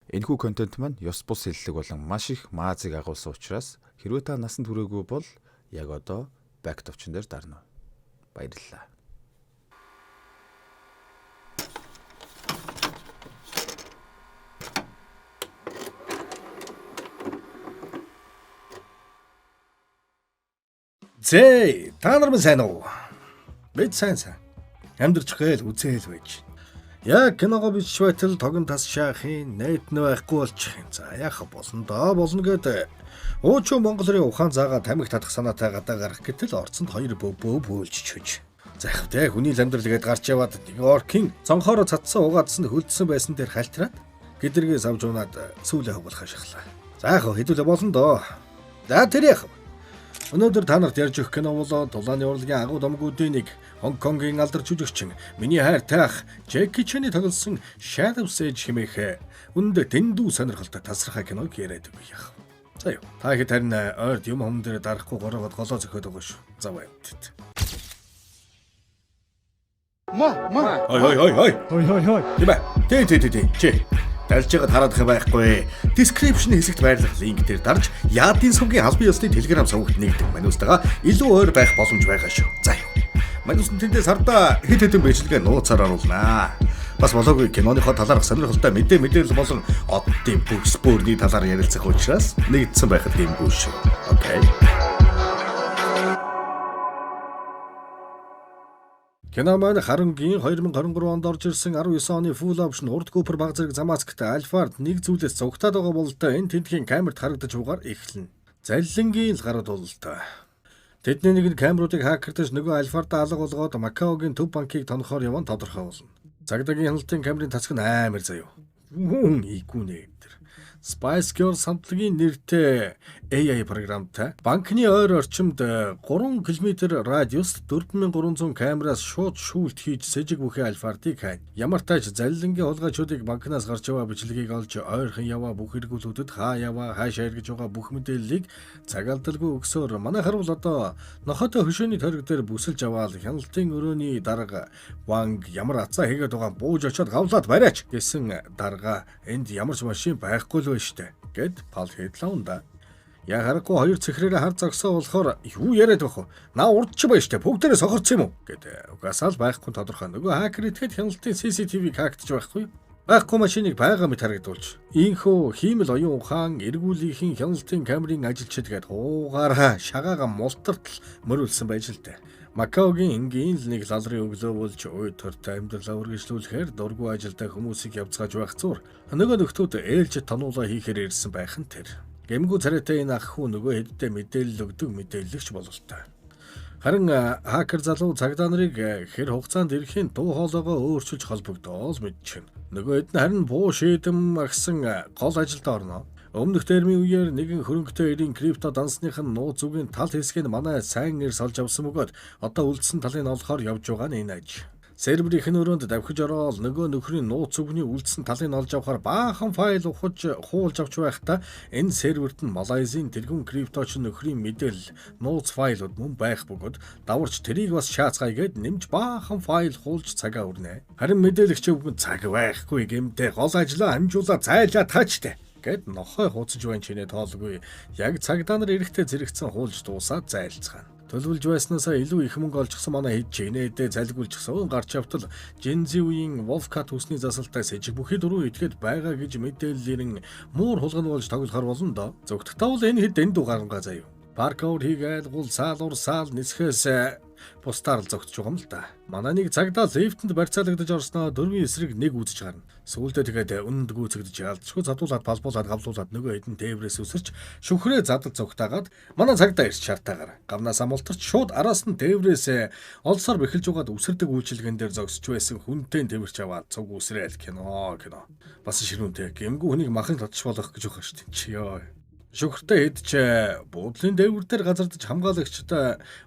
Энэхүү контент маань ёс бус хэллэг болон маш их маазыг агуулсан учраас хэрвээ та насанд хүрээгүй бол яг одоо back товчон дээр дарна. Баярлалаа. Зээ, та нар минь сайн уу? Бид сайн. Амьдарч гээл үзээл байж. Яг киногоо бичиж байтал тогон тас шаахын найт нь байхгүй болчих юм. За яах болно гэд уучуу Монголын ухаан заагаа тамхи татах санаатай гадаа гарах гэтэл орцонд хоёр бөө бөөлж чөж. За яг тэ хүний амьдрал гээд гарч яваад нэг оркийн цонхоор цацсан угаадсан хөлдсөн байсан дээр хальтраад гэдэргээс авч унаад сүүлээ хавуулах шахлаа. За яг хэдүүлээ болно доо. За тэр яах вэ? Өнөөдөр та нарт ярьж өгөх кино бол Дулааны урлагийн агуу домгуудын нэг Хонконгийн алдар жүжигчин миний хайртай ах Джеки Чаны тоглосон Shadows Edge хэмээх үндэ дэндүү сонирхолтой тасархай киног яриад өгье яах. За юу. Та хэд харин ойрд юм хом дээр дарахгүй гороогод голоо зөхөд байгаа шүү. За баярт. Хой. Тэ. Чи талж байгаад хараадах байхгүй. Description хэсэгт байрлах линк дээр дарж Яадын сувгийн албан ёсны Telegram сувагт нэгдэх манустайгаа илүү ойр байх боломж байгаа шүү. За юу. Манусын тэндээс хардаа хэд хэдэн бичлэгээ нууцаар оруулнаа. Бас болоогүй киноныхоо талаарх сонирхолтой мэдээлэл болон оддын бүх спорны талаар ярилцах учраас нэгдсэн байхад дэмгүй шүү. Окей. Кино маань харангийн 2023 онд орж ирсэн 19 оны full option урд Cooper баг зэрэг замасктай Alphard нэг зүйлээс цугтаад байгаа бололтой энэ тентгийн камерт харагдаж бугаар эхэлнэ. Заллингийн л гарууд бололтой. Тэдний нэг нь камеруудыг хакертаж нөгөө Alphard-а алга болгоод Макаогийн төв банкыг тонохоор явна тодорхой болно. Цагдаагийн хяналтын камерын тасаг нь амар заяа. Игүүнэ тэр. Spice Girl самтлагийн нэртэй AI програмтай банкны ойр орчимд 3 км радиуст 4300 камераас шууд шүүлт хийж сэжиг бүхий Alphard-ыг хайн. Ямар тач заллингийн хулгайчдыг банкнаас гарч яваа бичлэгийг олж ойрхон яваа бүх хэрэглүүлүүдэд хаа яваа хаашаа эргэж байгаа бүх мэдээллийг цаг алдалгүй өгсөөр манай харвал одоо нохотой хөшөөний тойрог дээр бүсэлж аваад хяналтын өрөөний дарга банк ямар ацаа хийгээд байгаа бууж очоод гавлаад бариач гэсэн дарга энд ямар ч машин байхгүй л штэ гэд пал хэдлаунда. Я харахгүй хоёр цэхрээрээ хар загсаа болохоор юу яриад байх вэ? Наа урдч бай штэ бүгдээрээ сохорч юм уу гэд угаасаа л байхгүй тодорхой. Нөгөө хакер итгэхэд хяналтын CCTV-г хактж байхгүй. Байхгүй машиныг байгаа мэт харагдуулж. Ийхүү хиймэл оюун ухаан эргүүлийнхэн хяналтын камерын ажилчид гээд хуугаараа шагаага мултартал мөрүүлсэн байж л дээ. Макаогийн энгийн л нэг лалрын өглөө болж ой төртэй амьдралаа үргэлжлүүлэхээр дургүй ажилтай хүмүүсийг явцгааж байх зур. Нөгөө нөхдүүд ээлж тонуулаа хийхээр ирсэн байх нь тэр. Гэмгүү царайтай энэ ах хүү нөгөө хэдтэй мэдээлэл өгдөг мэдээлэгч бололтой. Харин хакер залуу цагдаа нарыг хэр хугацаанд ирэхийн дуу хоолойгоо өөрчилж холбогдоол мэдчихнэ. Нөгөө хэд нь харин буу шийдэм агсан гол ажилд орно. Өмнөх термийн үеэр нэгэн хөрөнгөтэй эрийн крипто дансных нь нууц үгийн тал хэсгийг манай сайн эрс олж авсан бөгөөд одоо үлдсэн талыг олохоор явж байгаа нь энэ аж. Серверийн өрөөнд давхиж ороод нөгөө нөхрийн нууц үгний үлдсэн талыг олж авахар баахан файл хуулж авч байхдаа энэ серверт нь Малайзийн тэргүүн крипточ нөхрийн мэдээлэл нууц файлууд мөн байх бөгөөд даварч тэрийг бас шаацгайгээд нэмж баахан файл хуулж цагаа өрнэ. Харин мэдээлэгч өвгөн цаг байхгүй гэмтээ гол ажлаа амжуулаа зайлаа таачтай гэд нохой хууцж байна чинээ тоолгүй. Яг цагдаа нар эрэхтэй зэрэгцэн хуулж дуусаад зайлцгаана. Төлөвлөж байснаасаа илүү их мөнгө олчихсан манай хэд чинээдээ залгиулчихсан гарч явтал Жензи үеийн Wolfcat усны засалтай сэжиг бүхий дөрөв итгээд байгаа гэж мэдээллэрэн муур хулган болж тоглохоор болно доо. Зөвхтдөө бол энэ хэд дэндүү гарангаа заяа. Паркаур хийгээл гул саал нисхээс бусдаар л зогтж байгаа юм л да. Манай нэг цагдаа лифтэнд барьцаалагдаж орсноо дөрвийн эсрэг нэг үзэж гарна. Сүүлдээ тэгээд үнэнд гүйцэгдэж ялцчихгүй задуулаад балбуулаад гавлуулаад нөгөө хэдэн тээврээс үсэрч шүхрээ задал зогтаагаад манай цагдаа ирч шартаагаар гавнаас амултарч шууд араас нь тээврээс олсоор бэхэлж угаад үсэрдэг үйлчилгэн дээр зогсож байсан хүнтэй тэмэрч аваад цуг үсрээл кино. Бас ширүүнтэй гэмгүй хүнийг махан татч болох гэж байгаа шүү дээ. Чи ёо. Шүхртэй хэд ч буудлын дээвэр дээр газардаж хамгаалагчд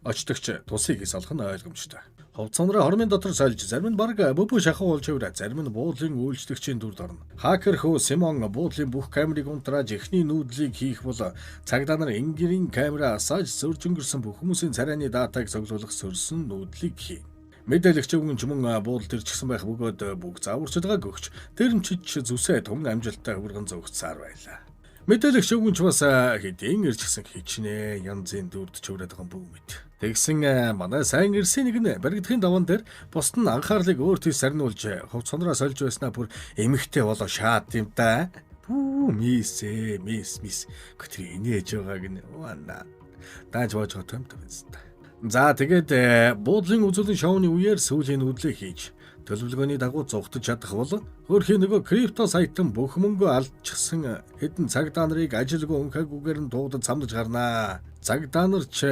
очдогч тусыг ис олох нь ойлгомжтой. Ховцонроо хормын дотор сольж зарим нь баг бөбөө шахуу болж явраа зарим нь буудлын үйлчлэгчийн дүрд орно. Хакер хөө Симон буудлын бүх камерыг унтрааж эхний нүүдлийг хийх бол цагдаа нар энгэрийн камераасаа сөрж өнгөрсөн бүх хүмүүсийн царайны датаг цуглуулах сөрсөн нүүдлийг хий. Мэдээлэгч өвгөн ч мөн буудалд ирчихсэн байх бөгөөд бүх зааварчилгааг өгч тэрмчиж зүсээ тун амжилттай хөвөргөн зогцсаар байлаа. Мэдээлэгч өвгөн ч бас хэдийн ирчихсэн хичнээн янзын дүрд чөврээд байгаа бүү мэд. Тэгсэн манай сайн ирсэн нэг нь баригдахын даван дээр бусд нь анхаарлыг өөртөө сарниулж хувц сонроо сольж байснаа бүр эмхтэй болоо шаад юм да. Пүү мис гэтэр инээж байгааг нь вана. Дааж боож байгаа юм та. За тэгээд буудлын үзүүлэн шоуны үеэр сүүлийн үдлээ хийж төлөвлөгөөний дагуу зугтаж чадах бол өөрхийн нөгөө крипто сайтан бүх мөнгөө алдчихсан хэдэн цагдаа нарыг ажилгүй өнхөөгүйгээр нь дуудаж самдаж гарнаа. Цагдаа нар ч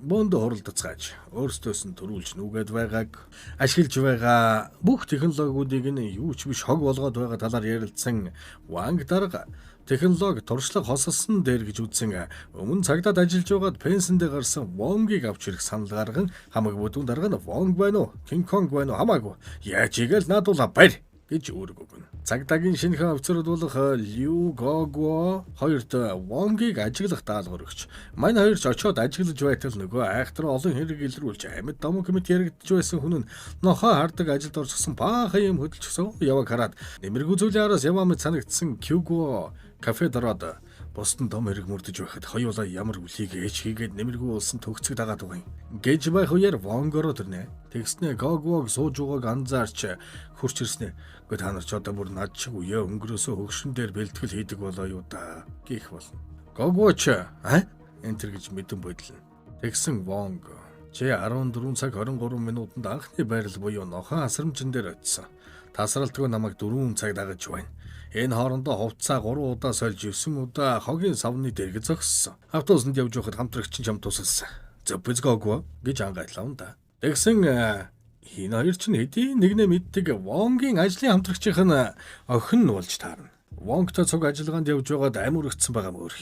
бөөндө хуралдацгааж өөрсдөөс нь төрүүлж нүгэд байгааг ашиглаж байгаа бүх технологиудыг нь юу ч биш хог болгоод байгаа талаар ярилцсан Ванг дарга технологи туршлага хосолсон дээр гэж үзсэн өмнө цагдаад ажиллаж байгаад пенсэндээ гарсан Вонгийг авч ирэх санал гарган хамаг бүдүүн дарга нь Вонг байна уу, Кинг Конг байна уу хамаагүй яаж игээл надуула барь гэж үүрэг өгнө. Цагдаагийн шинэхэн офицерууд болох Лю Гого хоёрт Вонгийг ажиглах даалгавар өгч мань хоёр ч очиод ажиглаж байтал нөгөө айхтраа олон хэрэг илрүүлж амьд домог мэт яригдж байсан хүн нь нохоо хардаг ажилд орчихсон баахан юм хөдөлчихсөн яваг хараад нэмэргүй зүйлийн араас яваа мэт санагдсан Кюго кафед ороод бусдын дом хэрэг мөрдөж байхад хоёулаа ямар үлийг ээж хийгээд нэмэргүй болсон төгцөг дагаад байгаа юм. Гэж байх үеэр Вонгороо төрнэ. Тэгснэ Гогвог сууж байгааг анзаарч хурч ирснэ. Гэхдээ та нар ч одоо бүр над шиг үе өнгөрөөсөө хөгшин дээр бэлтгэл хийдэг болоо юу да гэх болно. Гогвоч энтер гэж мэдэн бодлоо. Тэгсэн Вонг чи 14 цаг 23 минутанд анхны байрал буюу нохоо асрамжин дээр очисон. Тасралтгүй намайг 4 цаг дагаж байна. Энэ хоорондоо хувцаа 3 удаа сольж 9 удаа хогийн савны дэрэг зогссон. Автобусанд явж байхад хамтрагч чам тусалсан. Зөпөзгөөгүй гэж ангайлав да. Тэгсэн хин хоёр ч хэдийн нэгнээ мэддэг Вонгийн ажлын хамтрагчийнх нь охин нь болж таарна. Вонгтой цуг ажиллагаанд явж байгаад амир өгцсөн байгаа мөр.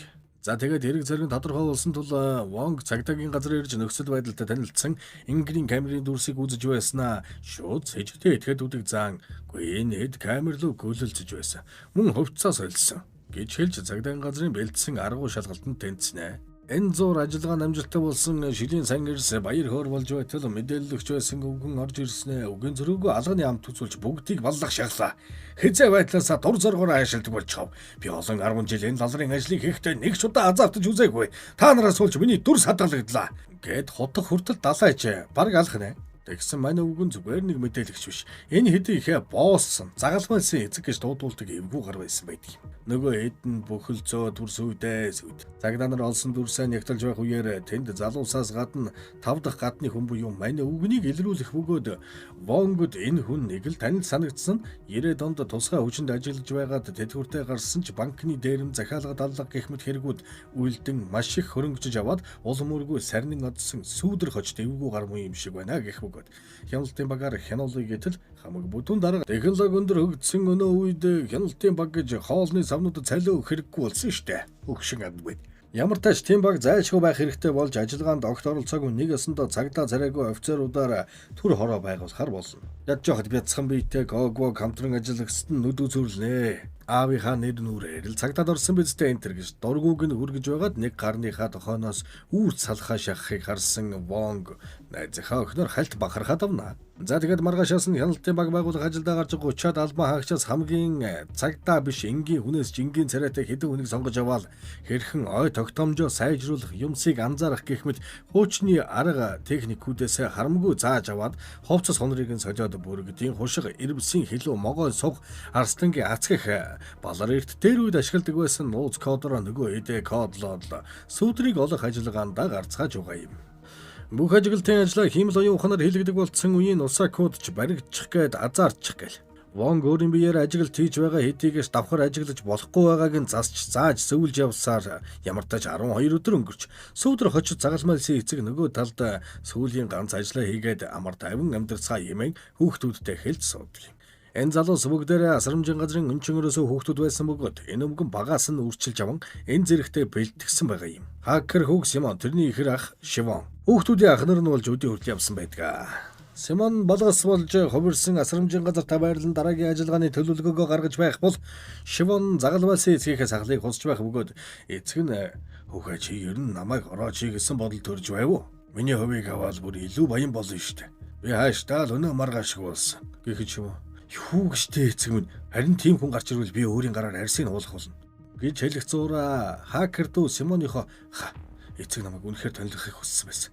За тэгээд хэрэг зэрэг тодорхой болсон тул Вонг цагдаагийн газар ирж нөхцөл байдалтай танилцсан Ингрийн камерын дүрсийг үзэж байснаа шууд сэжигтэй итгэхэд үдэг заан энэ хэд камер руу гөлөлцөж байсан. Мөн хувцас солисон гэж хэлж цагдаагийн газрын бэлдсэн аргуу шалгалтанд тэнцэнэ. Энэ зур ажиллагаа амжилттай болсон шилийн сан ирс баяр хөөр болж байтал мэдээлэлч байсан өвгөн орж ирснэ. Үгийн зөрүүгөө алганы амт үзүүлж бүгдийг баллах шахлаа. Хизээ байдлаасаа дур зоргоор хайшилдаг болчихов. Би олон 10 жил энэ лалрын ажлыг хийхдээ нэг ч удаа азартаж үзээгүй. Та нараас суулж миний дүр садгалагдлаа. Гэт хотох хүртэл далайч баг алах нэ. Тэгсэн манай өвгөн зүгээр нэг мэдээлэгч биш. Энэ хэдий ихэ бооссон, загалмайлсан эцэг гэж дуудуулдаг эвгүй гар байсан байдаг юм. Нөгөө эдэн бөхөлцөө дүрс үдээс үд. Цагдаа нар олсон дүрсээ нягтлж байх үеэр тэнд залуусаас гадна 5 дахь гадны хүн буюу манай өвгнийг илрүүлэх бөгөөд Вонгод энэ хүн нэг л танил санагдсан 90-ад онд тусгай хүчинд ажиллаж байгаад тэтгэвртэй гарсан ч банкны дээрэм захиалга даллага гэх мэт хэрэгүүд үйлдэн маш их хөрөнгөж аваад улам өргөө сарнин одсон сүүдэр хочд эвгүй гар муу юм шиг байна гэх бөгөөд хяналтын багаар хянуулъя гэтэл хамаг бүдүүн дарга технологи өндөр хөгжсөн өнөө үед хяналтын баг гэж хоолны савнуудад цалиу хэрэггүй болсон штэ. Өгшин адгүй. Ямар тач тийм баг зайлшгүй байх хэрэгтэй болж ажиллагаанд огт оролцоогүй нэг ясандаа цагдаа царайгүй офицеруудаар төр хороо байгуулахар болно. Ядж жоход бяцхан биетэй Гогвог хамтран ажиллагчид нь нүд үзүүлнэ. Аавынхаа нэр нүрээр л цагдаад орсон бидтэй энтер гэж дургууг нь хүргэж байгаад нэг гарныхаа тохооноос үүрт салхаа шахахыг харсан Вонг найзынхаа охиноор хальт бахархаад авна. За тэгээд маргаашаас нь хяналтын баг байгуулах ажилдаа гарч 30-аад албан хаагчаас хамгийн цагдаа биш энгийн хүнээс жингийн царайтай хэдэн хүнийг сонгож аваад хэрхэн ой тогтоомжоо сайжруулах юмсыг анзаарах гэх мэт хуучны арга техникүүдээс харамгүй зааж аваад хувцас хонрыг нь солиод бүргэдийн хушиг ирвсийн хилүү могой суг арслангийн ацгих балар эрт дээр үед ашигладаг байсан нууц кодороо нөгөө хэдэ кодлоод сүудрийг олох ажиллагаанд гарцгааж байгаа юм. Бүх ажиглалтын ажлаа хиймэл оюун ухаанаар хийлгдэг болсон үеийн Усакуудч баригдчих гээд азаарчих гээл. Вонг өөрийн биеэр ажиглалт хийж байгаа хэдийгээс давхар ажиглаж болохгүй байгааг нь засч зааж зөвлж явсаар ямар тач 12 өдөр өнгөрч сүүдэр хочид загалмайлсан эцэг нөгөө талд сүүлийн ганц ажлаа хийгээд амар тайван амьдрцгаа юмэн хүүхдүүдтэй хэлж суудаг. Энэ залуус бүгдээрээ асрамжийн газрын өнчнгөрөөсөө хүүхдүүд байсан бөгөөд энэ өвгөн багаас нь үрчилж аван энэ зэрэгтэй бэлтгэсэн байгаа юм. Хакер хүүг Симон тэрний ихэр ах Шивон. Хүүхдүүдийн ах нар нь болж өдөө хүртэл явсан байдаг. Симон болгос болж хувирсан асрамжийн газар та байрлан дараагийн ажиллагааны төлөвлөгөөгөө гаргаж байх бол Шивон загалмайлсан эцгийнхээ сахлыг хусч байх бөгөөд эцэг нь хүүхэ чи ер нь намайг орооч гэсэн бодол төрж байв уу? Миний хувийг аваад бүр илүү баян болно шүү дээ. Би хааштай л өнөө маргааш шиг болсон. Гэхэд юм уу? Юу гэжтэй эцэг минь харин тийм хүн гарч ирвэл би өөрийн гараар арьсыг уулах болно. Гэж хэлэх зуура хакер дүү Симонихо эцэг намайг үнэхээр танилцахыг хүссэн байсан.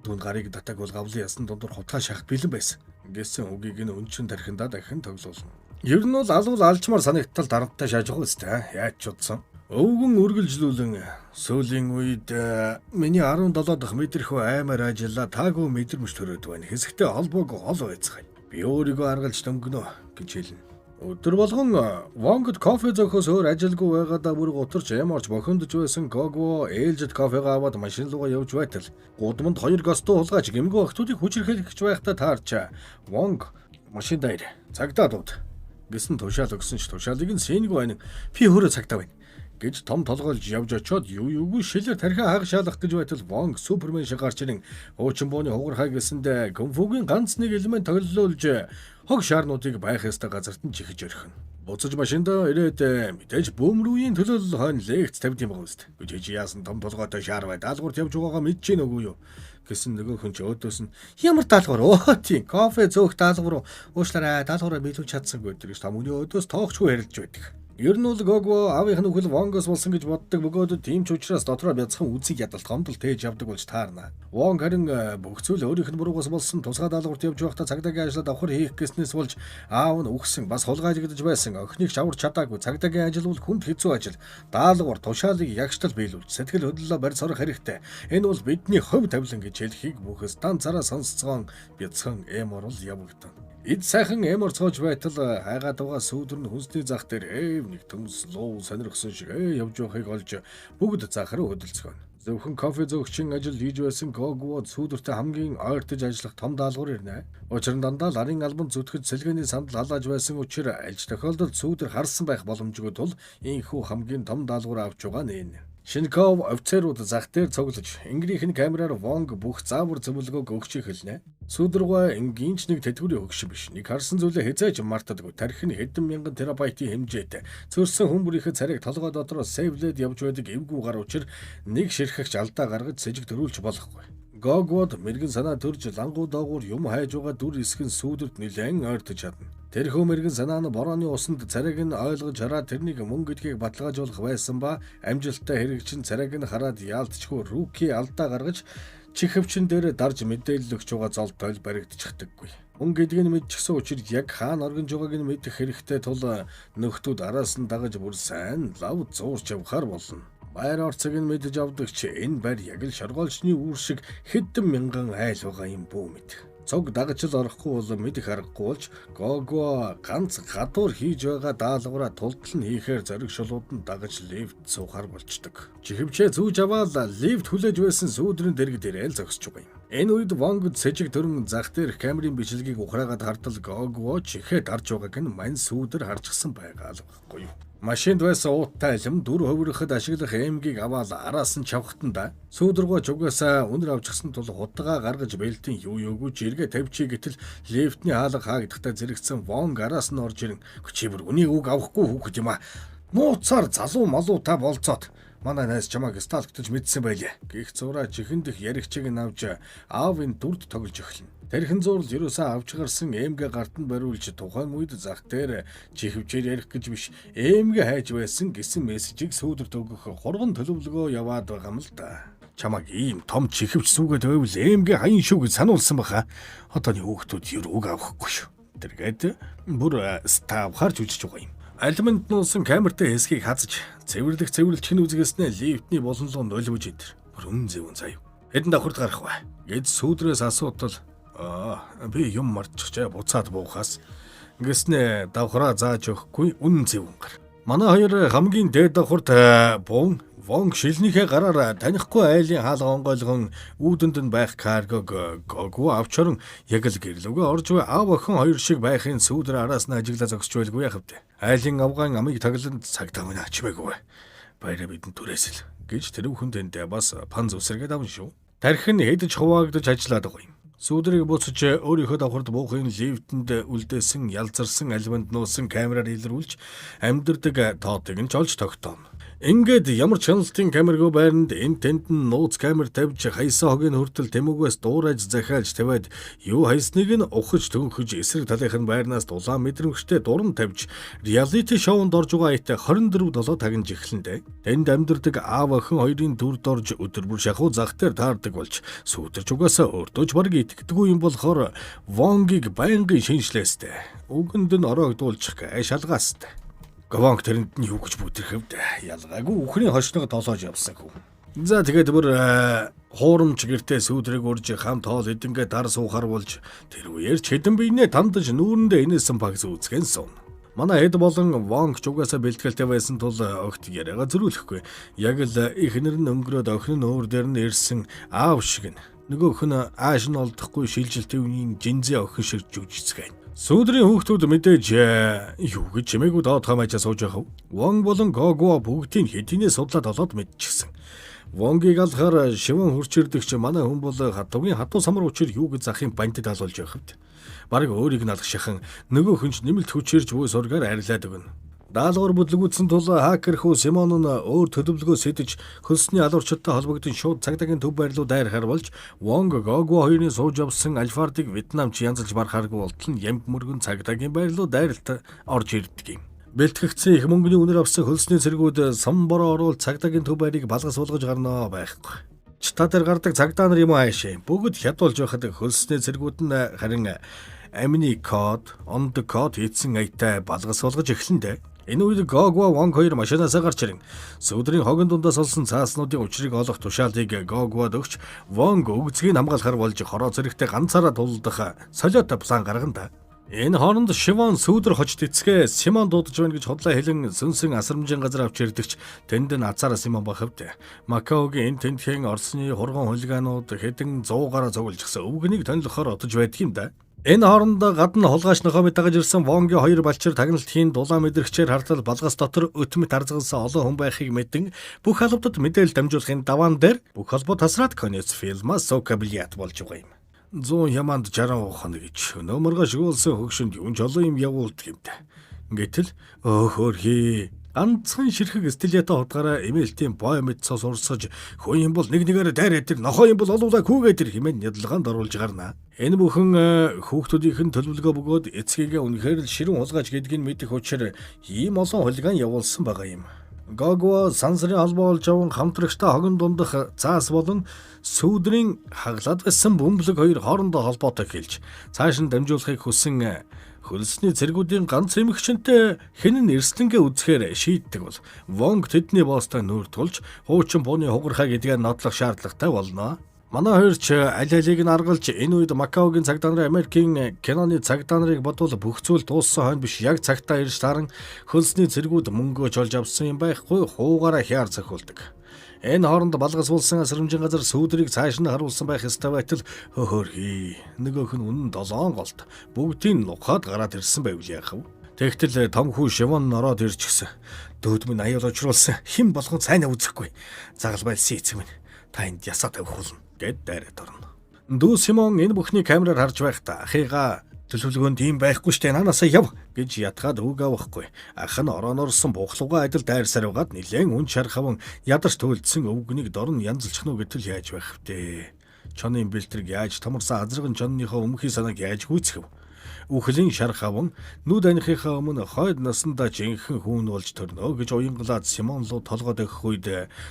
Түүнд гарыг татаг бол гавлын ясны дундуур хутгаа шахах бэлэн байсан. Гэсэн үгийг нь өнчин тархиндаа дахин тоглуулна. Ер нь бол алуул алчмаар санагтал дарамттай шаажих үстэй. Яаж ч удсан. Өвгөн үргэлжлүүлэн сүүлийн үед миний 17 дахь мэдрэхүү аймаар ажиллаа таагүй мэдрэмж төрөөд байна. Хэсэгтээ холбоог хол байцгаая. Би өөрийгөө аргалж дөнгөнө гэж хэлнэ. Өдөр болгон Вонгд кофе зөөхөөс өөр ажилгүй байгаадаа бүр гутарч ямарч бохиндж байсан Гого ээлжид кофегаа аваад машин руугаа явж байтал гудамд 2 гостоо хулгайч гэмгүй охтуудыг хүчирхээлж байхдаа таарч Вонг машин дээр цагдаа дууд гэсэн тушаал өгсөн ч тушаалыг нь сэнгүй байна. Би өөрөө цагдаа байна гэж том толгойлж явж очоод юугүй шилэр тархиа хагшаалах гэж байтал Вонг Супермен шиг гарч ирэн уучин бооны хугархай гэсэндээ кунфугийн ганц нэг элемент тоглоулж хог шаарнуудыг байх ёстой газарт нь чихэж орхино. Буцаж машиндаа ирээд мэдээж бөөмрүүийн төлөөлөл хойно лекц тавьд юм байна үст. Гэж чи яасан том толгойтой шаар бай даалгаварт явж байгаагаа мэдэж гин үгүй юу гэсэн нөгөө хүн ч өөдөөс нь ямар даалгавар оо тийм кофе зөөх даалгавар уушлаарай даалгавраа биелүүлж чадсангүй гэж том хүний өөдөөс тоогчгүй ярилж байдаг. Ер нь бол Гого аавынх нь үхэл Вонгос болсон гэж боддог бөгөөд тийм ч учраас дотроо бяцхан үзэг ядалт гомдол тээж явдаг болж таарна. Вонг харин бүх зүйл өөрийнх нь буруугаас болсон тусгай даалгаварт явж байхдаа цагдаагийн ажлаа давхар хийх гэснээс болж аав нь үхсэн бас хулгайлагдаж байсан охиныг шавар чадаагүй цагдаагийн ажил бол хүнд хэцүү ажил. Даалгавар тушаалыг ягштал биелүүлж сэтгэл хөдлөлөө барь сорох хэрэгтэй. Энэ бол бидний хувь тавилан гэж хэлхийг бүхэс станцаараа сонсцгоон бяцхан эморл явагдана. Эд сайхан эморцоож байтал хайгаад байгаа сүүдэр нь хүнсний зах дээр нэг төмс луу сонирхсон шиг явж байхыг олж бүгд захараа хөдөлцгөн. Зөвхөн кофе зөөгчийн ажил хийж байсан Гого сүүдэртээ хамгийн ойртож ажиллах том даалгавар ирнэ. Учир нь дандаа ларын албан зүтгэж сэлгээний сандал халааж байсан учраас альж тохиолдолд сүүдэр харсан байх боломжгүй тул ийхүү хамгийн том даалгавар авч байгаа нэ. Шинков офицерууд зах дээр цуглаж, Ингрийн камераар Вонг бүх заавар зөвлөгөөг өгч эхэлнэ. Сүүдэргой энгийнч нэг тэтгэврийн хөгш биш. Нэг харсан зүйлээ хязгаарч мартадаггүй. Тархи нь хэдэн мянган терабайтын хэмжээтэй. Цөрсөн хүмүүрийнхээ царайг толгой дотор сейвлээд явж байдаг эвгүй гар учир нэг ширхэгч алдаа гаргаж сэжиг төрүүлж болохгүй. Гогод мэрэгэн санаа төрж лангуу доогуур юм хайж байгаа дүр эсгэн сүүдэрт нэлээд ойртож чадна. Тэрхүү мэрэгэн санаа нь борооны усанд царайг нь ойлгож хараад тэрнийг мөн гэдгийг баталгаажуулах байсан ба амжилттай хэрэгжин царайг нь хараад яалтчгүй руки алдаа гаргаж чихвчин дээр дарж мэдээлэл өгч байгаа золтой баригдчихдаггүй. Мөн гэдгийг нь мэдчихсэн учраас яг хаана оргинж байгааг нь мэдэх хэрэгтэй тул нөхдүүд араас нь дагаж бүр сайн лав зуурч явахаар болно. Баяр орцыг нь мэдэж авдаг чи энэ байр яг л шоргоолчны үүр шиг хэдэн мянган айл байгаа юм бүү мэд. Цог дагаж л орохгүй бол мэдэх аргагүй болж Гого ганц гадуур хийж байгаа даалгавраа тултал нь хийхээр зориг шулууд нь дагаж лифт суухаар болчдөг. Чихвчээ зүүж аваад лифт хүлээж байсан сүүдрийн дэрэг дээрээ л зогсож байгаа юм. Энэ үед Вонгд сэжиг төрөн зах дээр камерын бичлэгийг ухраагаад хартал Гого чихээ дарж байгааг нь мань сүүдэр харчихсан байгаа л байхгүй юу. Машинд байсан ууттай алим дүр хувирахад ашиглах эмгийг аваад араас нь чавхтанда сүүдэргөө чугаасаа үнэр авчихсан тул хутгаа гаргаж бэлтийн юу юугүй жиргээ тавьчи гэтэл лифтний хаалга хаагдахтаа зэрэгцсэн Вонг араас нь орж ирэн чибэр үнийг үг авахгүй хүүхэд юм а. Нууцаар залуу малуу та болцоод манай найз чамайг сталктаж мэдсэн байлээ. Гих зураа чихэндх яригчиг нь авч аавын дүрд тоглож эхэлнэ. Тэрхэн зурл ерөөсөө авч гарсан эмгээ гартанд бариулж тухайн үед зах дээр чихвчээр ярих гэж биш эмгээ хайж байсан гэсэн мессежийг сүүдэрт өгөх хурган төлөвлөгөө яваад байгаа юм л да. Чамайг ийм том чихвч сүгээд байвал эмгээ хаян шүү гэж сануулсан баха. Одооний хүүхдүүд юу үг авахгүй шүү. Тэргээд бүр став харж үжиж байгаа юм. Алимент нуусан камертай хэсгийг хазаж цэвэрлэх чин үзгэснээ лифтний болонлого нөлөвж идэр. Бүр үнэн зөв заяа. Хэдэн давхарт гарах вэ? Гэд сүүдрээс асуудал би юм мартчихжээ буцаад буухаас гэснээ давхраа зааж өгөхгүй үнэн зөв гар. Манай хоёр хамгийн дээд давхарт буун Вонг шилнийхээ гараар танихгүй айлын хаалга онгойлгон үүдэнд нь байх каргог Гого авчран яг л гэрлөөгөө орж буй аав охин хоёр шиг байхын сүүдэр араас нь ажиглаа зогсож байлгүй яхавд. Айлын авгаан амыг тагланд цагтаа мөн ачмаагүй. Баяраа бидэн түрээсэл гэж тэр бүхэн тэндээ бас пан зүсэргээд авна шүү. Тархин хэдэж хуваагдаж ажиллаад байгаа юм. Сүүдрийг буцаж өөрийнхөө давхарт буухын лифтэнд үлдээсэн ялзарсан алиманд нуусан камераар илрүүлж амьдэрдэг тоотыг нь ч олж тогтооно. Ингээд ямар чаналтын камергүй байранд энэ тэнд нь нууц камер тавьж хаясан хогийн хүртэл тэмүгээс дуурайж захиалж тавиад юу хайсныг нь ухаж төнхөж эсрэг талынхын байрнаас дулаан мэдрэмжтэй дуран тавьж реалити шоунд орж байгаа ит 24/7 тагнаж эхлэндэ. Тэнд амьдардаг аав охин хоёрын дүрд орж өдөр бүр шахуу зах дээр таардаг болж сүйдэрч угаасаа өөртөөч бараг итгэдэггүй юм болохоор Вонгийг байнгын шинжлээстэй. Үгэнд нь ороогдуулчих гэ шалгаастай. Гвонг тэрэнд нь юу гэж бүдэрхэвд ялгаагүй үхний хошног толоож явсан хүү. За тэгээд бүр хуурамч гэртээ сүүдрэг урж хамт хоол эдэнгээ дар суухаар болж тэр үеэр ч хэдэн биенээ тандаж нүүрэндээ инээсэн баг зүүцгэн сум. Манай хэд болон Вонг ч угаасаа бэлтгэлтэй байсан тул огт яриага зөрүүлэхгүй. Яг л ихнэр нь өнгөрөөд охин нь өөр дээр нь ирсэн аав шиг нь. Нөгөөх нь ааш нь олдохгүй шилжилтийн үеийн жинзээ охин шиг жүжигцгэн. Сүүдрийн хүүхдүүд мэдээж юу гэж чимээгүй доод хамаачаа сууж явах вэ? Вонг болон Гогуа бүгдийг хэдийнэ судлаад олоод мэдчихсэн. Вонгийг алхаар шивэн хурч ирдэгч манай хүн бол хатуугийн хатуу самар учир юу гэж захын бандд алуулж явах вэ? Бараг өөрийг нь алах шахан нөгөө хүнч нэмэлт хүчээрж буй сургаар арилаад өгнө. Даалгавар бүтлгүүдсэн тул хакер хүү Симон нь өөр төлөвлөгөө сэтэж хөлсний алуурчдтай холбогдсон шууд цагдаагийн төв байрлуу дайрахаар болж Вонг Гогуа хоёрын сууж явсан Альфардыг Вьетнамч янзалж барахааргүй болтол нь ямб мөргөн цагдаагийн байрлуу дайралт орж ирдэг юм. Бэлтгэгдсэн их мөнгөний үнээр авсан хөлсний цэргүүд самбороо оруул цагдаагийн төв байрыг балгас болгож гарнаа байхгүй. Та дээр гардаг цагдаа нар юм аашаа. Бүгд хядуулж байхад хөлсний цэргүүд нь харин амины код, онд код хийсэн аятай балгас болгож эхлэндэ. Энэ үед Гогуа Вонг хоёр машинаасаа гарч ирэн. Сүүдрийн хогийн дундаас олсон цааснуудын учрыг олох тушаалыг Гогуад өгч Вонг өгцгийг хамгаалахар болж хороо зэрэгтэй ганцаараа тулдах солиотой план гаргана. Энэ хооронд Шивон сүүдэр хочд эцгээ Симон дуудаж байна гэж хотлоо хэлэн сүнсэн асрамжийн газар авч ирдэгч тэнд нь азаараа Симон бахавд. Макаогийн энэ тентхэн Оросны хурган хулиганууд хэдэн 100 гараа цуглажсан өвгнийг тонилохоор отож байдаг юм да. Энэ хооронд гадна хулгайч нохоо мэдагж ирсэн Вонгийн хоёр балчир тагналтын дулаан мэдрэгчээр хартал балгас дотор өтмөт арзгалсан олон хүн байхыг мэдэн бүх албадад мэдээлэл дамжуулахын даваан дээр бүх холбоо тасраад конец фильмаас сокаблиат болж байгаа юм. 100 яманд 60 хоног гэж нөмөргө шгүүлсэн хөгшөнд юм жолоо юм явуулдаг юм да. Гэтэл хөөхөрхий ганцхан ширхэг стилята хутгаараа эмээлтийн бой мэдсоос урсгаж хүн юм бол нэг нэгээр дайраад тэр нохоо юм бол олуулаа хүүгээ тэр хэмээн ядлагаанд оруулж гарнаа. Энэ бүхэн хүүхдүүдийнхэн төлөвлөгөө бөгөөд эцгийгээ үнэхээр л ширүүн хулгайч гэдгийг мэдэх учраас ийм олон хулгайн явуулсан байгаа юм. Гогуа сансрын холбоо болж аван хамтрагчтай хогон дундах цаас болон сүүдрийн хаглаад байсан бөмбөлөг хоёр хоорондоо холбоотой хэлж цааш нь дамжуулахыг хүсэн хөлсний цэргүүдийн ганц эмэгчэнтэй хэн нь эрслэнгээ үзэхээр шийддэг бол Вонг тэдний боостой нүүр тулж хуучин бууны хугархаа гэдгээ нотлох шаардлагатай болно. Манай хоёр ч аль алийг нь аргалж энэ үед Макаогийн цагдаа нарын Америкийн киноны цагдаа нарыг бодвол бүх зүйл дууссан хойно биш яг цагтаа ирж таран хөлсний цэргүүд мөнгөө чолж авсан юм байхгүй хуугаараа хяар цохиулдаг. Энэ хооронд балгас булсан асрамжийн газар сүүдрийг цааш нь харуулсан байх ёстой байтал хөөхөрхий нөгөөх нь үнэн 7 голт бүгдийг нухаад гараад ирсэн байвал яах вэ? Тэгтэл том хүү Шивон ороод ирчихсэн. Дөөд минь аяал очруулсан хэн болгон цайнаа үзэхгүй. Загал байлсан эцэг минь та энд ясаа тавихулна гэд дайраад орно. Дүү Симон энэ бүхний камераар харж байхдаа ахыгаа төлөвлөгөөнд ийм байхгүй штэ нанаасаа яв гэж ятгаад үг авахгүй. Ах нь ороонорсон бухалгаа адил дайрсаар угаад нилээн үн шархаван ядарч төлдсөн өвгнийг дорн янзлчих нь гэтэл яаж байх втэ. Чоны бэлтрэг яаж томорсон азрагын чонныхоо өмхий санааг яаж гүйцэхв. Үхлийн шархаван нүд анихийнхаа өмнө хойд насандаа жинхэнэ хүүн болж төрнө гэж уянгалаад Симон руу толгойд өгөх үед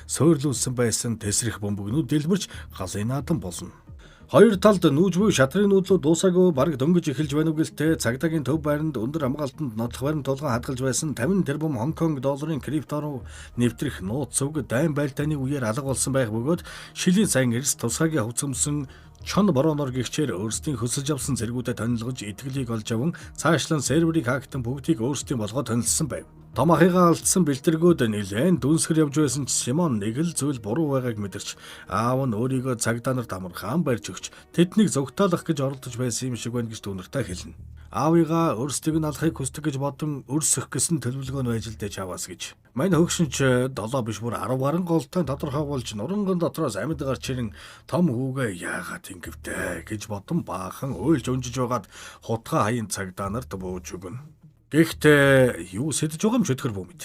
суурлуулсан байсан тесрэх бөмбөгнүүд дэлбэрч галын наадам болно. Хоёр талд нүүж буй шатрын нүүдлүүд дуусаагүй бараг дөнгөж эхэлж байна уу гэлтэй цагдаагийн төв байранд өндөр хамгаалтанд нотлох баримт тулгаан хадгалж байсан 50 тэрбум Хонконг долларын крипто руу нэвтрэх нууц зүг дайн байлдааны үеэр алга болсон байх бөгөөд шилийн сайн эрс тусгаагийн хувцамсан чон бороонор гихчээр өөрсдийн хөсөлж авсан зэргүүдэд тонилгож итгэлийг олж аван цаашлан серверийг хаактан бүгдийг өөрсдийн болгоод тонилсан байв. Том ахыгаа алдсан бэлтэргүүд нэлээд дүнсгэр явж байсан ч Симон нэг л зүйл буруу байгааг мэдэрч аав нь өөрийгөө цагдаа нарт амархан барьж өгч тэднийг зогтоолох гэж оролдож байсан юм шиг байна гэж дүүнэртэй хэлнэ. Аавыгаа өөрсдийг нь алахыг хүсдэг гэж бодон өрсөх гэсэн төлөвлөгөө нь байж л дэж аваас гэж. Мань хөгшин ч 7 биш бүр 10 гаруй голтой тодорхой болж нуранган дотроос амьд гарч ирэн том хүүгээ яагаад ингэвтэй гэж бодон баахан уйлж унжиж байгаад хутгаа хаян цагдаа нарт бууж өгнө. Гэхдээ юу сэтж байгаа юм ч өдгөр бүү мэд.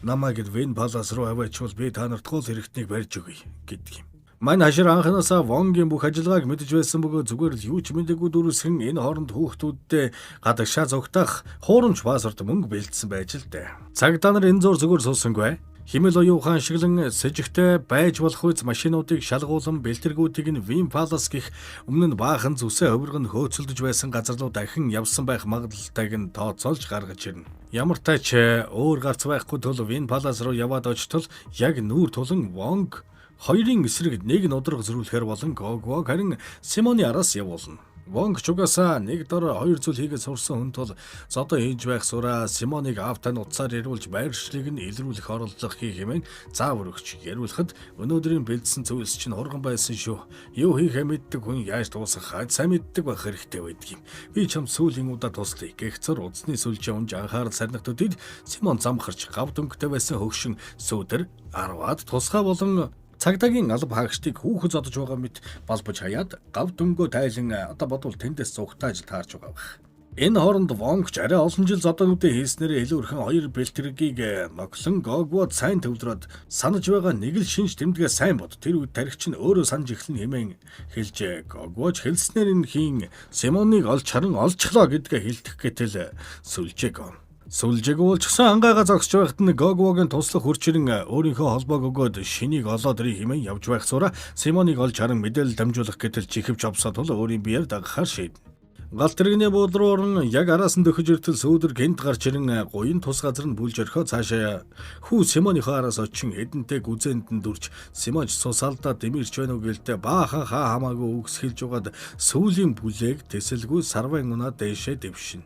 намайг Вин Палас руу аваачвал би та нарт гол хэрэгтнийг барьж өгье гэдэг юм. Мань хашир анханасаа Вонгийн бүх ажиллагааг мэдэж байсан бөгөөд зүгээр л юу ч мэдээгүй дөрвсөн энэ хооронд хүүхдүүдтэй гадагшаа зогтоох хуурамч пассворд мөнгө бэлдсэн байж л дээ. Цагдаа нар энэ зур зүгээр суусангүй. Химэл оюун ухаан шиглэн сэжигтэй байж болох үз машинуудыг шалгуулан бэлтэргүүдийг нь Вин Палас гих өмнө нь баахан зүсээ хөвөргөн хөөцөлдөж байсан газар руу дахин явсан байх магадлалтайг нь тооцоолж гаргаж ирнэ. Ямар тач өөр гарц байхгүй тул Вин Палас руу яваад очтол яг нүүр тулан Вонг хоёрын эсрэг нэг нудраг зөрүүлэхээр болон Гогвог харин Симоны араас явуулна. Вонг ч угаасаа нэг дор хоёр зүйл хийгээд сурсан хүн тул зодоо хийж байх сураа Симоныг автаа нуцаар ирүүлж байршлыг нь илрүүлэх оролдлого хийх хэмээн заавар өгч яриулахад өнөөдрийн бэлдсэн зүйлс чинь хурган байсан шүү. Юу хийхээ мэддэг хүн яаж дуусгах сайн мэддэг байх хэрэгтэй байдаг юм. Би чам сүүлийн удаа туслая. Гэгцэр удсны сүлжээ унж анхаарал сарнихтуудад Симон замхарч гав дөнгөтэй байсан хөгшин сүүдэр 10-аад тусгай болон цагдаагийн алба хаагчдыг хүүхэд зодож байгаа мэт балбаж хаяад гав дөнгөө тайлан одоо бодвол тэндээс зугтааж таарч байгаа байх. Энэ хооронд Вонг ч арай олон жил зодоонуудын хийснээрээ илүү өрхөн хоёр бэлтэргийг ноглон Гогвод сайн төвлөрөөд санаж байгаа нэг л шинж тэмдгээ сайн бод. Тэр үед тархич нь өөрөө санаж эхлэн хэмээн хэлж Гогвод хэлснээр энэ хийн Симоныг олж харан олжглоо гэдгээ хэлдэг гэтэл сүлжээг Сүлжээг уулчсан ангайгаа зогсож байхад нь Гогвогийн туслах хүрчрэн өөрийнхөө холбоог өгөөд шинийг олоод ирэх хэмээн явж байх зураа Симоныг олж харан мэдээлэл дамжуулах гэтэл чихвч авсаа тул өөрийн биеэр дагахаар шийднэ. Галт тэрэгний бууд руу орон яг араас нь дөхөж иртэл сүүдэр гинт гарч ирэн гуйн тус газар нь бүлж орхио цаашаа хүү Симоныхоо араас очин эдэнтэй гүзээнд нь дүрж Симонч сусалдаа дэмэрч байна уу гэлтэй баахан хаа хамаагүй үгсхилж угаад сүүлийн бүлээг тэсэлгүй сарвын унаа дээшээ дэвшин.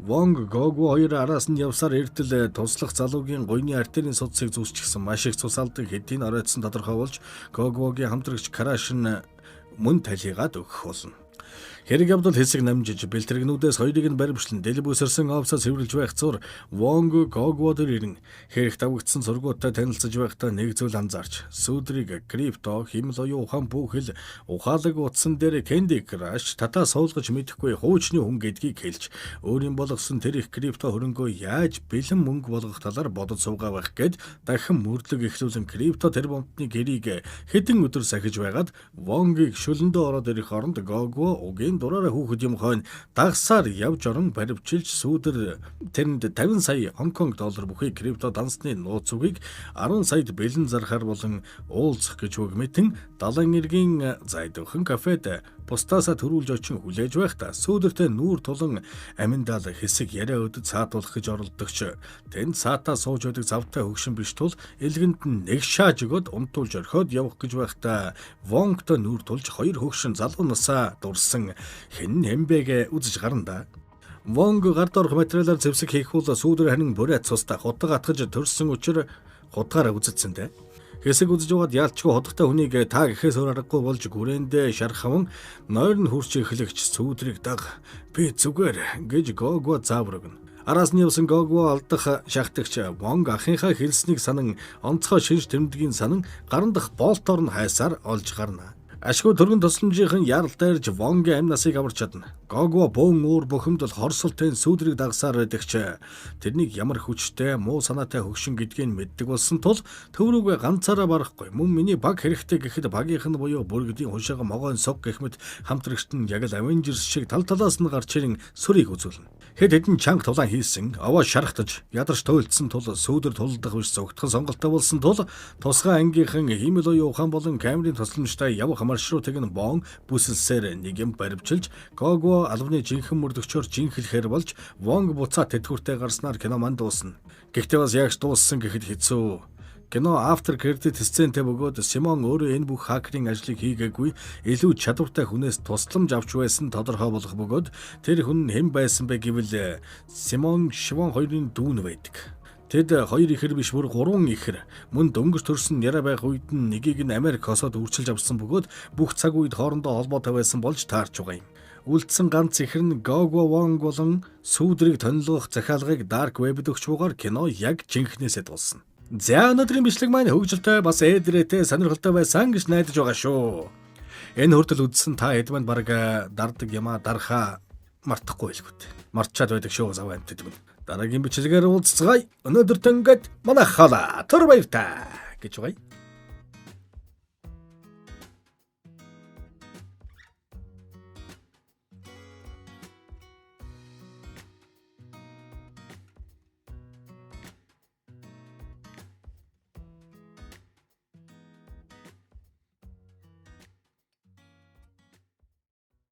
Вонг Гогво хоёр араас нь явсаар эртэл туслах залуугийн гуйны артерийн судсыг зүсчихсэн маш их цусалдаг хэдийн оройтсон тодорхой болж Гогвогийн хамтрагч Краш нь мөн талигаад өгөх болно. Хэрэг явдал хэсэг намжиж бэлтэргнүүдээс хоёрыг нь баримтлан дэл бүсэрсэн офсоо цэвэрлж байх зур Вонг Гогвод ирэн хэрэг давагдсан сургууттай танилцж байхдаа нэг зүйл анзаарч сүүдрийг крипто химэл оюун ухаан бүхэл ухаалаг утсан дээр Кэнди Краш татаа суулгаж мэдэхгүй хуучны хүн гэдгийг хэлж өөрийн болгосон тэр их крипто хөрөнгөө яаж бэлэн мөнгө болгох талаар бодож суугаа байх гэд дахин мөрлөг эхлүүлэн крипто тэрбумтны гэрийг хэдэн өдөр сахиж байгаад Вонгийг шүлэндөө ороод ирэх оронд Гогво угийн дураараа хүүхэд юм хойно дагсаар явж орон баривчилж сүүдэр тэрэнд 50 сая Хонконг доллар бүхий крипто дансны нууц үгийг 10 саяд бэлэн зархаар болон уулзах гэж үг мэтэн далайн эргийн зайдуухан кафед бусдаасаа төрүүлж очин хүлээж байхдаа сүүдэртэй нүүр тулан аминдал хэсэг яриа өдөд цаатуулах гэж оролдогч тэнд цаатаа сууж байдаг завтай хөгшин биш тул элгэнд нь нэг шааж өгöd унтуулж орхиод явах гэж байхдаа Вонгтой нүүр тулж хоёр хөгшин залуу насаа дурсан хэн хэмбэгэ үзэж гарна да. Вонг гард орох материалаар зэвсэг хийх бол сүүдэр харин бүрээ цустай хутга атгаж төрсөн учраас хутгаараа үзэцсэнтэй. Хэсэг үзэж байгаад яалчгүй hodгтой хүнийг та гэхээс өөр аргагүй болж гүрэндээ шархаван нойр нь хурч эхлэгч сүүдрийг даг би зүгээр гэж Гогво заавар өгнө. Араас нь явсан Гогво алдах шахтагч Вонг ахынхаа хэлснийг санан онцгой шинж тэмдгийн санан гаран дах болтоор нь хайсаар олж гарна. Ашгүй төргөн тусламжийн яралтай ирж Вонгийн амь насыг аварч чадна. Гогво бөөн уур бухимдал хорсолтын сүүдрийг дагсаар байдагч тэрнийг ямар хүчтэй муу санаатай хөгшин гэдгийг мэддэг болсон тул төврүүгээ ганцаараа барахгүй мөн миний баг хэрэгтэй гэхэд багийнх нь буюу бүргэдийн хуншаага могоон сог гэх мэт хамтрагчт нь яг л Avengers шиг тал талаас нь гарч ирэн сүрийг үзүүлнэ. Хэд хэдэн чанга тулаан хийсэн аваа шархтаж ядарч туйлдсан тул сүүдэр тулдах биш зогтхон сонголттой болсон тул тусгай ангийнхан химэл оюун ухаан болон камерын тусламжтай явах маршрутыг нь бон бүсэлсээр нэг юм баримчилж Гогво албаны жинхэнэ мөрдөгчөөр жинхэлэхээр болж Вонг буцаа тэтгэвртэй гарснаар кино манд дуусна. Гэхдээ бас яаж дууссан гэхэд хэцүү. Кино after credit сцентэй бөгөөд Симон өөрөө энэ бүх хакерийн ажлыг хийгээгүй илүү чадвартай хүнээс тусламж авч байсан тодорхой болох бөгөөд тэр хүн хэн байсан бэ гэвэл Симон Шивон хоёрын дүүн байдаг. Тэд хоёр ихэр биш бүр 3 ихэр мөн дөнгөж төрсөн яриа байх үед нь нэгийг нь Америк хосоод үрчилж авсан бөгөөд бүх цаг үед хоорондоо холбоотой байсан болж таарч байгаа юм. Үлдсэн ганц ихэр нь Гогво Вонг болон сүүдрийг тонилгох захиалгыг Dark Web-д өгч бугаар кино яг жинхнээсээ дуулсан. За өнөөдрийн бичлэг маань хөгжилтэй бас эдрээтэй сонирхолтой байсан гэж найдаж байгаа шүү. Энэ хүртэл үзсэн та эдмэнд бараг дардаг юмаа дарахаа мартахгүй байлгүй. Мартчаад байдаг шүү заваа амтд юм. Дараагийн бичлэгээр уулзцгаая. Өнөөдөр тэнгэд манай хала төр баяртай гэж байна.